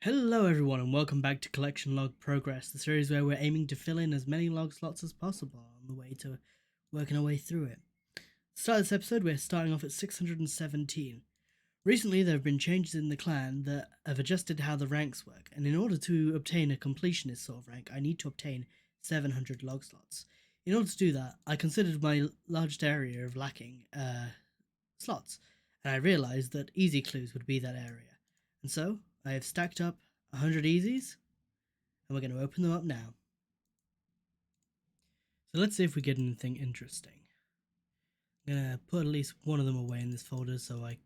Hello everyone and welcome back to Collection Log Progress, the series where we're aiming to fill in as many log slots as possible on the way to working our way through it. To start this episode, we're starting off at 617. Recently there have been changes in the clan that have adjusted how the ranks work, and in order to obtain a completionist sort of rank, I need to obtain 700 log slots. In order to do that, I considered my largest area of lacking slots, and I realised that easy clues would be that area. And so, I have stacked up 100 easies, and we're going to open them up now. So let's see if we get anything interesting. I'm going to put at least one of them away in this folder,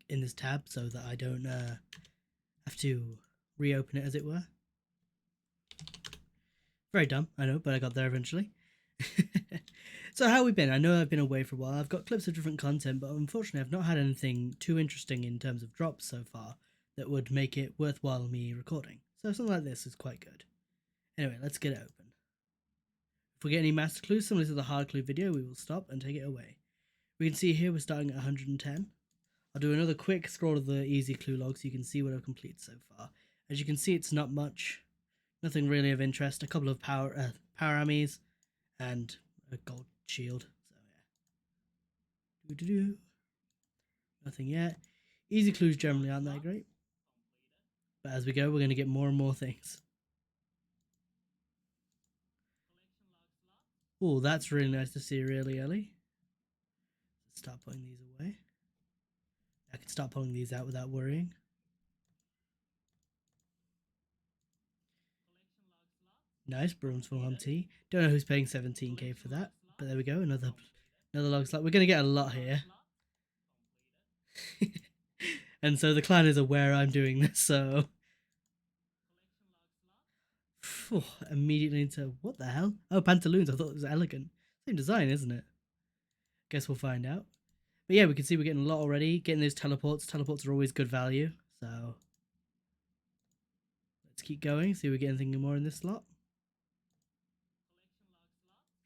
in this tab, so that I don't have to reopen it, as it were. Very dumb, I know, but I got there eventually. So how have we been? I know I've been away for a while. I've got clips of different content, but unfortunately I've not had anything too interesting in terms of drops so far that would make it worthwhile me recording. So something like this is quite good. Anyway, let's get it open. If we get any master clues similar to the hard clue video, we will stop and take it away. We can see here we're starting at 110. I'll do another quick scroll of the easy clue log so you can see what I've completed so far. As you can see, it's not much. Nothing really of interest. A couple of power ammies and a gold shield. So yeah. Nothing yet. Easy clues generally aren't that great. But as we go, we're going to get more and more things. Oh, that's really nice to see really early. Let's start putting these away. I can start pulling these out without worrying. Nice, brooms for tea. Don't know who's paying 17k for that, but there we go. Another log slot. We're going to get a lot here. And so the clan is aware I'm doing this, so immediately into what the hell? Oh, pantaloons. I thought it was elegant. Same design, isn't it? Guess we'll find out. But yeah, we can see we're getting a lot already. Getting those teleports. Teleports are always good value. So let's keep going. See if we get anything more in this slot.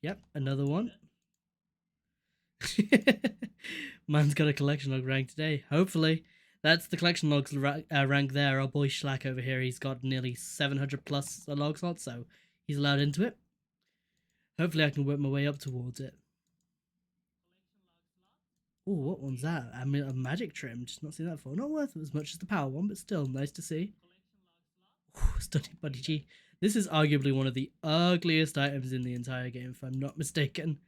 Yep, another one. Man's got a collection log rank today. Hopefully. That's the collection logs rank there. Our boy Schlack over here, he's got nearly 700 plus a log slot, so he's allowed into it. Hopefully I can work my way up towards it. Oh, what one's that? I mean, a magic trim. Just not seen that before. Not worth as much as the power one, but still nice to see. Stunning Buddy G. This is arguably one of the ugliest items in the entire game, if I'm not mistaken.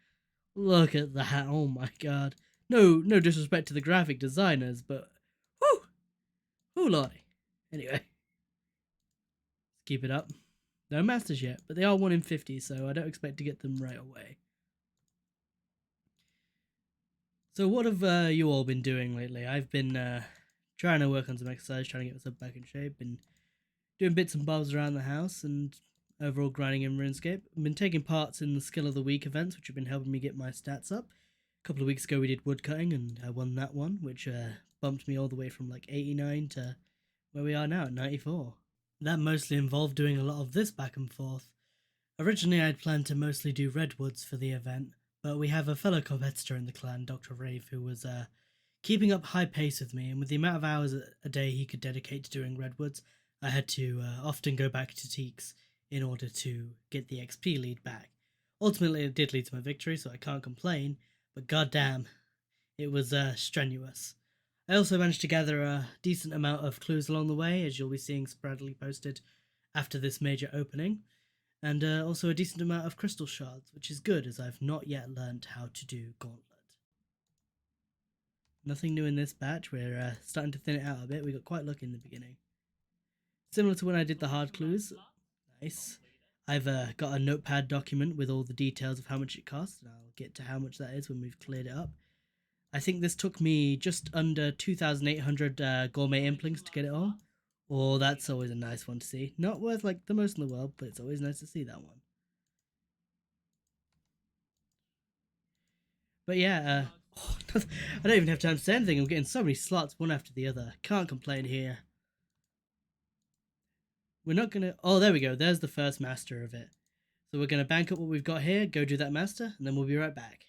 Look at that. Oh my god. No disrespect to the graphic designers, but whoo! Oh lordy. Anyway. Let's keep it up. No masters yet, but they are 1 in 50, so I don't expect to get them right away. So what have you all been doing lately? I've been trying to work on some exercise, trying to get myself back in shape, been doing bits and bobs around the house, and overall grinding in RuneScape. I've been taking parts in the Skill of the Week events, which have been helping me get my stats up. A couple of weeks ago we did woodcutting, and I won that one, which bumped me all the way from like 89 to where we are now at 94. That mostly involved doing a lot of this back and forth. Originally I'd planned to mostly do redwoods for the event, but we have a fellow competitor in the clan, Dr. Breif, who was keeping up high pace with me, and with the amount of hours a day he could dedicate to doing redwoods, I had to often go back to Teaks in order to get the XP lead back. Ultimately, it did lead to my victory, so I can't complain, but goddamn, it was strenuous. I also managed to gather a decent amount of clues along the way, as you'll be seeing sporadically posted after this major opening, and also a decent amount of crystal shards, which is good as I've not yet learnt how to do Gauntlet. Nothing new in this batch, we're starting to thin it out a bit. We got quite lucky in the beginning. Similar to when I did the hard clues. Nice. I've got a notepad document with all the details of how much it costs, and I'll get to how much that is when we've cleared it up. I think this took me just under 2,800 gourmet implings to get it all. Oh, that's always a nice one to see. Not worth like the most in the world, but it's always nice to see that one. But yeah, I don't even have time to say anything. I'm getting so many slots, one after the other. Can't complain here. We're not gonna... Oh, there we go. There's the first master of it. So we're gonna bank up what we've got here, go do that master, and then we'll be right back.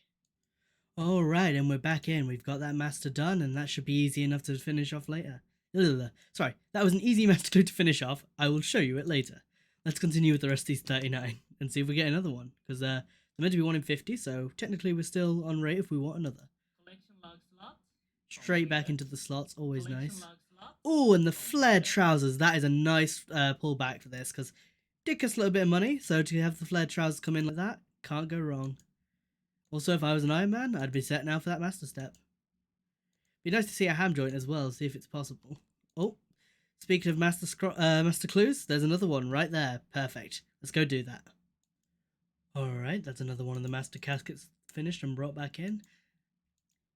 Alright, and we're back in. We've got that master done, and that should be easy enough to finish off later. Sorry, that was an easy master clue to finish off. I will show you it later. Let's continue with the rest of these 39 and see if we get another one, because they're meant to be 1 in 50, so technically we're still on rate if we want another. Collection log slot. Straight back into the slots, always Collection nice. log slot. Oh, and the flared trousers. That is a nice pullback for this, because did cost a little bit of money, so to have the flared trousers come in like that, can't go wrong. Also, if I was an Iron Man, I'd be set now for that master step. Be nice to see a ham joint as well, see if it's possible. Oh, speaking of master clues, there's another one right there. Perfect. Let's go do that. Alright, that's another one of the master caskets finished and brought back in.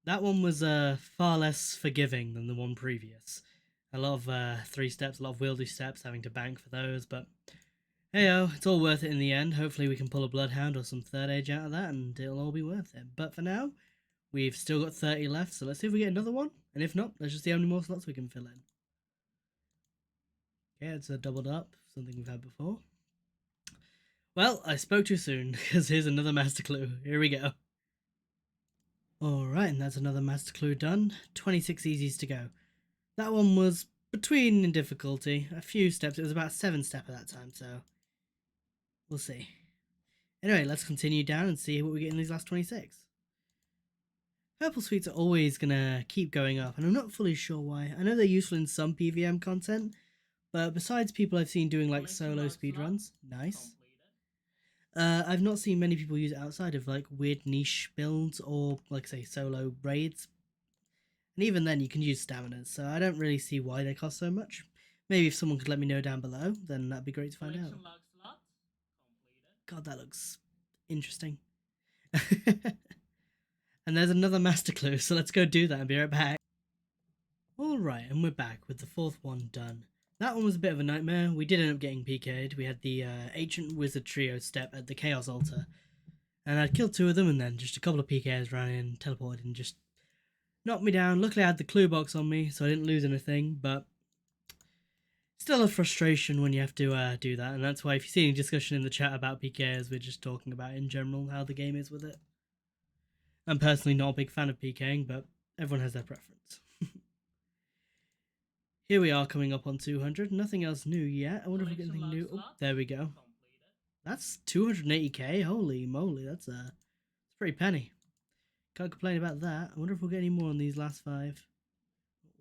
That one was far less forgiving than the one previous. A lot of 3 steps, a lot of wieldy steps, having to bank for those, but hey-oh, it's all worth it in the end. Hopefully we can pull a Bloodhound or some third age out of that and it'll all be worth it. But for now, we've still got 30 left, so let's see if we get another one. And if not, let's just see how many more slots we can fill in. Okay, it's a doubled up, something we've had before. Well, I spoke too soon, because here's another master clue. Here we go. Alright, and that's another master clue done. 26 easies to go. That one was between in difficulty. A few steps. It was about 7 step at that time, so we'll see. Anyway, let's continue down and see what we get in these last 26. Purple sweets are always going to keep going up, and I'm not fully sure why. I know they're useful in some PVM content, but besides people I've seen doing like solo speedruns, nice. I've not seen many people use it outside of like weird niche builds or like say solo raids. And even then you can use staminas, so I don't really see why they cost so much. Maybe if someone could let me know down below, then that'd be great to find out. God, that looks interesting. And there's another master clue, so let's go do that and be right back. Alright, and we're back with the 4th one done. That one was a bit of a nightmare. We did end up getting PK'd. We had the Ancient Wizard Trio step at the Chaos Altar. And I'd killed 2 of them, and then just a couple of PKs ran in, teleported, and just knocked me down. Luckily I had the clue box on me, so I didn't lose anything, but still a frustration when you have to do that. And that's why if you see any discussion in the chat about PKs, we're just talking about in general how the game is with it. I'm personally not a big fan of PKing, but everyone has their preference. Here we are coming up on 200. Nothing else new yet. I wonder if we get anything new. Oh, there we go. That's 280k. Holy moly, that's a pretty penny. Can't complain about that. I wonder if we'll get any more on these last 5.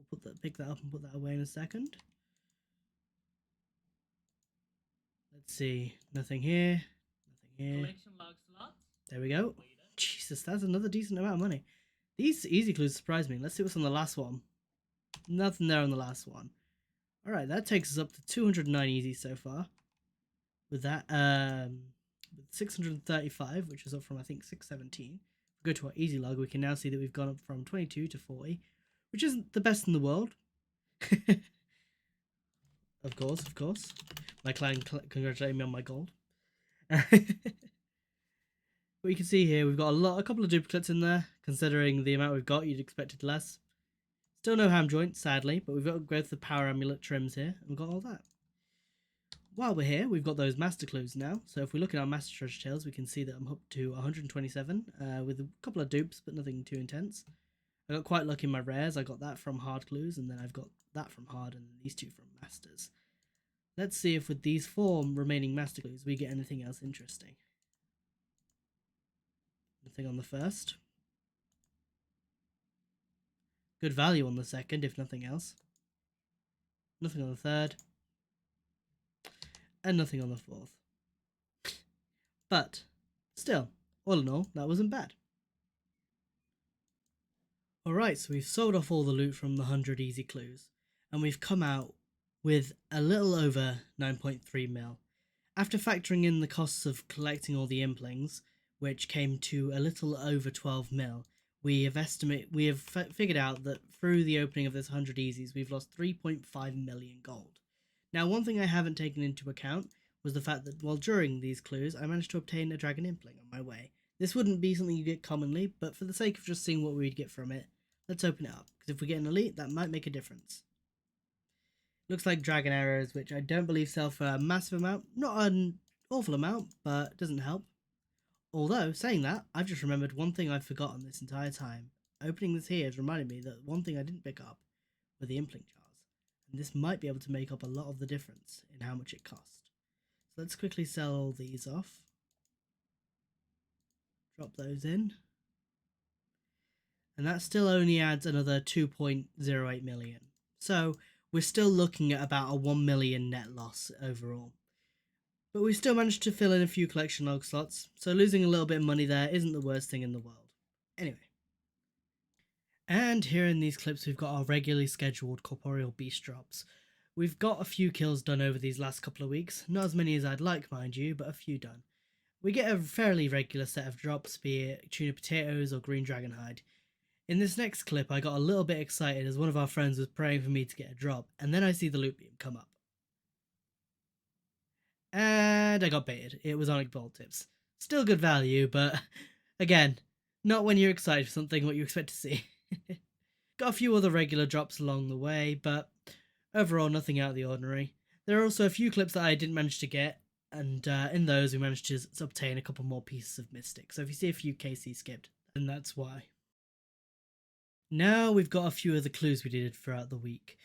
We'll pick that up and put that away in a second. Let's see. Nothing here. Nothing here. There we go. Jesus, that's another decent amount of money. These easy clues surprise me. Let's see what's on the last one. Nothing there on the last one. Alright, that takes us up to 209 easy so far. With that, with 635, which is up from I think 617. If we go to our easy log, we can now see that we've gone up from 22 to 40, which isn't the best in the world. Of course. My client congratulating me on my gold. But you can see here we've got a couple of duplicates in there. Considering the amount we've got, you'd expected less. Still no ham joint, sadly, but we've got both the power amulet trims here, and we've got all that. While we're here, we've got those master clues now. So if we look at our master treasure tales, we can see that I'm up to 127 with a couple of dupes, but nothing too intense. I got quite lucky in my rares. I got that from hard clues, and then I've got that from hard, and these 2 from masters. Let's see if with these 4 remaining master clues we get anything else interesting. Nothing on the first. Good value on the second, if nothing else. Nothing on the third. And nothing on the 4th. But, still, all in all, that wasn't bad. Alright, so we've sold off all the loot from the 100 easy clues. And we've come out with a little over 9.3 mil. After factoring in the costs of collecting all the implings, which came to a little over 12 mil, we have figured out that through the opening of this 100 easies, we've lost 3.5 million gold. Now, one thing I haven't taken into account was the fact that while during these clues, I managed to obtain a dragon impling on my way. This wouldn't be something you get commonly, but for the sake of just seeing what we'd get from it, let's open it up, because if we get an elite, that might make a difference. Looks like dragon arrows, which I don't believe sell for a massive amount. Not an awful amount, but doesn't help. Although, saying that, I've just remembered one thing I've forgotten this entire time. Opening this here has reminded me that one thing I didn't pick up were the impling jars. And this might be able to make up a lot of the difference in how much it cost. So let's quickly sell all these off. Drop those in. And that still only adds another 2.08 million. So we're still looking at about a 1 million net loss overall. But we still managed to fill in a few collection log slots, so losing a little bit of money there isn't the worst thing in the world. Anyway. And here in these clips we've got our regularly scheduled corporeal beast drops. We've got a few kills done over these last couple of weeks, not as many as I'd like mind you, but a few done. We get a fairly regular set of drops, be it tuna potatoes or green dragonhide. In this next clip I got a little bit excited as one of our friends was praying for me to get a drop, and then I see the loot beam come up. And I got baited. It was Onyx Bolt Tips. Still good value, but again, not when you're excited for something what you expect to see. Got a few other regular drops along the way, but overall nothing out of the ordinary. There are also a few clips that I didn't manage to get, and in those we managed to obtain a couple more pieces of Mystic. So if you see a few KC skipped, then that's why. Now we've got a few of the clues we did throughout the week.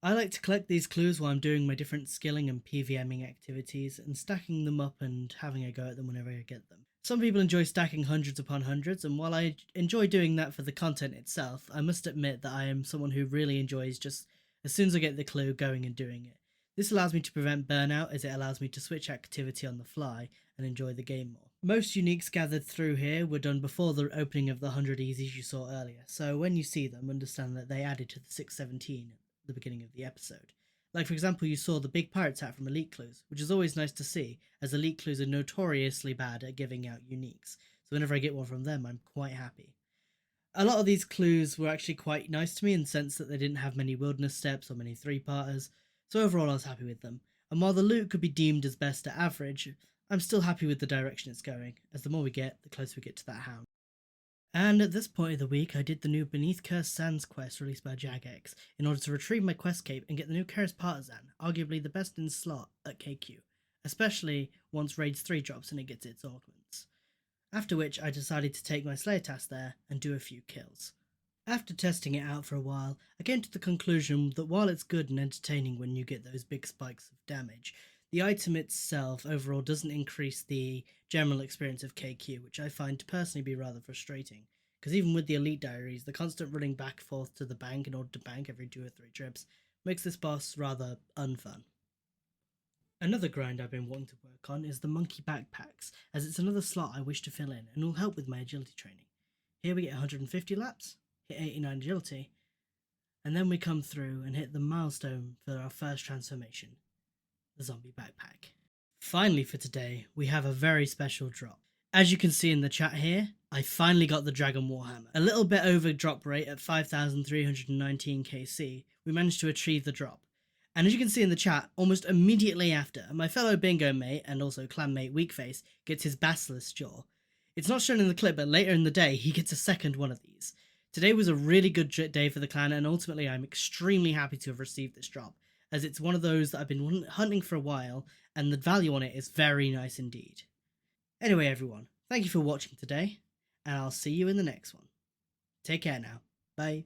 I like to collect these clues while I'm doing my different skilling and PVMing activities and stacking them up and having a go at them whenever I get them. Some people enjoy stacking hundreds upon hundreds, and while I enjoy doing that for the content itself, I must admit that I am someone who really enjoys just as soon as I get the clue going and doing it. This allows me to prevent burnout as it allows me to switch activity on the fly and enjoy the game more. Most uniques gathered through here were done before the opening of the 100 easies you saw earlier, so when you see them, understand that they added to the 617 at the beginning of the episode. Like for example, you saw the big pirate hat from Elite Clues, which is always nice to see, as Elite Clues are notoriously bad at giving out uniques, so whenever I get one from them I'm quite happy. A lot of these clues were actually quite nice to me in the sense that they didn't have many wilderness steps or many 3-parters, so overall I was happy with them. And while the loot could be deemed as best to average, I'm still happy with the direction it's going, as the more we get, the closer we get to that hound. And at this point of the week, I did the new Beneath Cursed Sands quest released by Jagex in order to retrieve my quest cape and get the new Karis Partisan, arguably the best in slot at KQ, especially once Raids 3 drops and it gets its augments. After which I decided to take my Slayer task there and do a few kills. After testing it out for a while, I came to the conclusion that while it's good and entertaining when you get those big spikes of damage, the item itself overall doesn't increase the general experience of KQ, which I find to personally be rather frustrating, because even with the Elite Diaries, the constant running back and forth to the bank in order to bank every 2 or 3 trips makes this boss rather unfun. Another grind I've been wanting to work on is the monkey backpacks, as it's another slot I wish to fill in and will help with my agility training. Here we get 150 laps, hit 89 agility, and then we come through and hit the milestone for our first transformation, the zombie backpack. Finally for today, we have a very special drop. As you can see in the chat here, I finally got the Dragon Warhammer. A little bit over drop rate at 5,319 KC, we managed to achieve the drop. And as you can see in the chat, almost immediately after, my fellow bingo mate and also clan mate Weakface gets his Basilisk jaw. It's not shown in the clip, but later in the day he gets a second one of these. Today was a really good day for the clan, and ultimately I'm extremely happy to have received this drop, as it's one of those that I've been hunting for a while, and the value on it is very nice indeed. Anyway everyone, thank you for watching today, and I'll see you in the next one. Take care now. Bye.